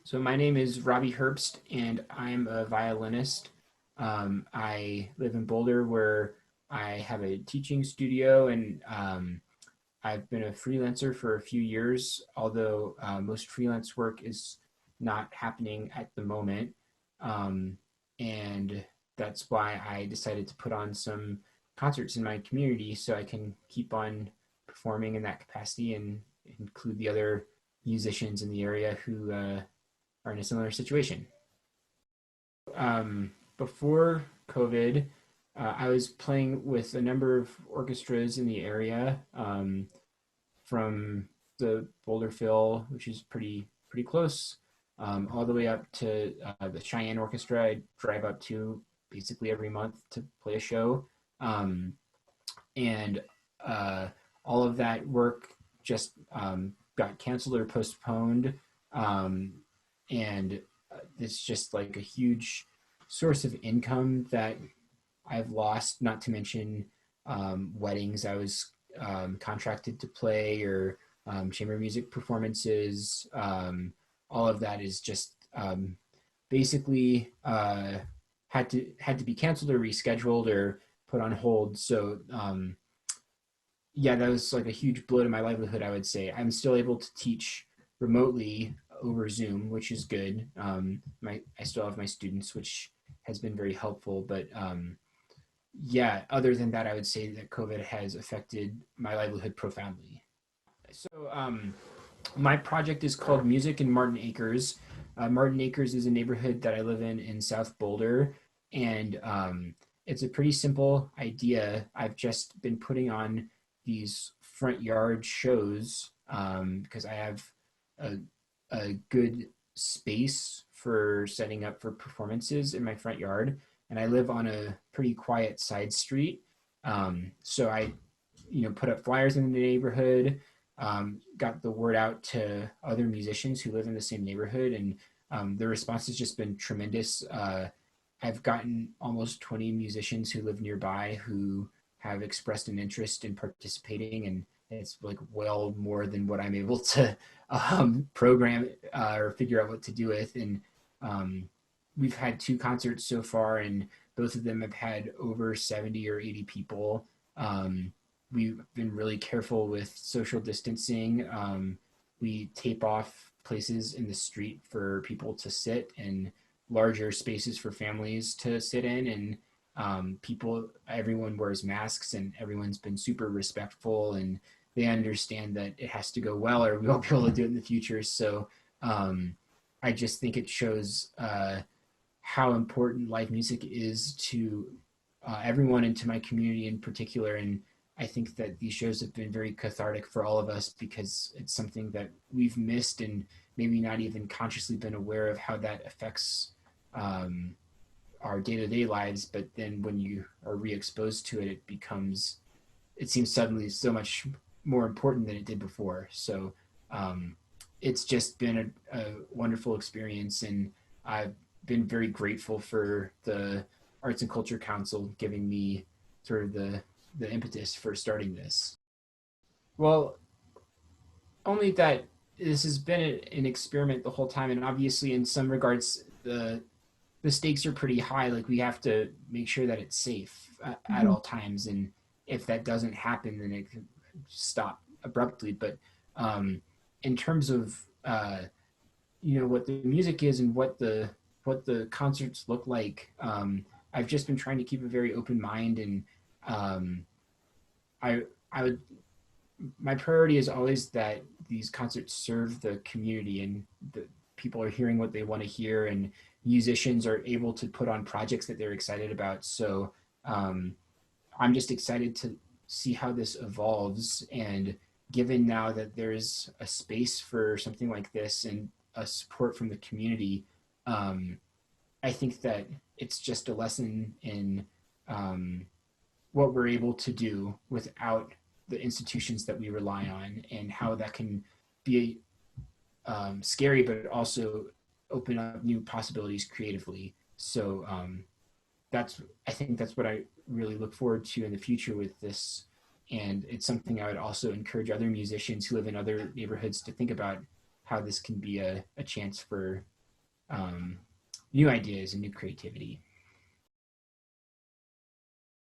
So my name is Robbie Herbst, and I'm a violinist. I live in Boulder, where I have a teaching studio, and I've been a freelancer for a few years. Although most freelance work is not happening at the moment, um, and that's why I decided to put on some concerts in my community so I can keep on performing in that capacity and include the other musicians in the area who are in a similar situation. Before COVID, I was playing with a number of orchestras in the area, from the Boulder Phil, which is pretty close, all the way up to the Cheyenne Orchestra. I drive up to basically every month to play a show, um, and uh, all of that work just got canceled or postponed, um, and it's just like a huge source of income that I've lost. Not to mention weddings I was contracted to play, or chamber music performances. All of that is just basically had to be canceled or rescheduled or put on hold. So yeah, that was like a huge blow to my livelihood, I would say. I'm still able to teach remotely over Zoom, which is good. I still have my students, which has been very helpful. But yeah, other than that, I would say that COVID has affected my livelihood profoundly. So my project is called Music in Martin Acres. Martin Acres is a neighborhood that I live in South Boulder, and it's a pretty simple idea. I've just been putting on these front yard shows because I have a, a good space for setting up for performances in my front yard, and I live on a pretty quiet side street. So I, put up flyers in the neighborhood, got the word out to other musicians who live in the same neighborhood, and the response has just been tremendous. I've gotten almost 20 musicians who live nearby who have expressed an interest in participating, and it's like well more than what I'm able to program or figure out what to do with. And we've had two concerts so far, and both of them have had over 70 or 80 people. We've been really careful with social distancing. We tape off places in the street for people to sit, and larger spaces for families to sit in. And everyone wears masks, and everyone's been super respectful, and they understand that it has to go well or we won't be able to do it in the future. So I just think it shows how important live music is to everyone and to my community in particular. And I think that these shows have been very cathartic for all of us because it's something that we've missed and maybe not even consciously been aware of how that affects our day-to-day lives. But then when you are re-exposed to it, it seems suddenly so much more important than it did before. So it's just been a wonderful experience, and I've been very grateful for the Arts and Culture Council giving me sort of the impetus for starting this. Well, only that this has been an experiment the whole time, and obviously in some regards the stakes are pretty high. Like, we have to make sure that it's safe at Mhm. all times, and if that doesn't happen, then it can stop abruptly. But in terms of what the music is and what the concerts look like, I've just been trying to keep a very open mind, and um, I would my priority is always that these concerts serve the community, and the people are hearing what they want to hear, and musicians are able to put on projects that they're excited about. So um, I'm just excited to see how this evolves. And given now that there's a space for something like this and a support from the community, um, I think that it's just a lesson in um, what we're able to do without the institutions that we rely on, and how that can be scary, but also open up new possibilities creatively. So that's I think that's what I really look forward to in the future with this. And it's something I would also encourage other musicians who live in other neighborhoods to think about, how this can be a chance for um, new ideas and new creativity.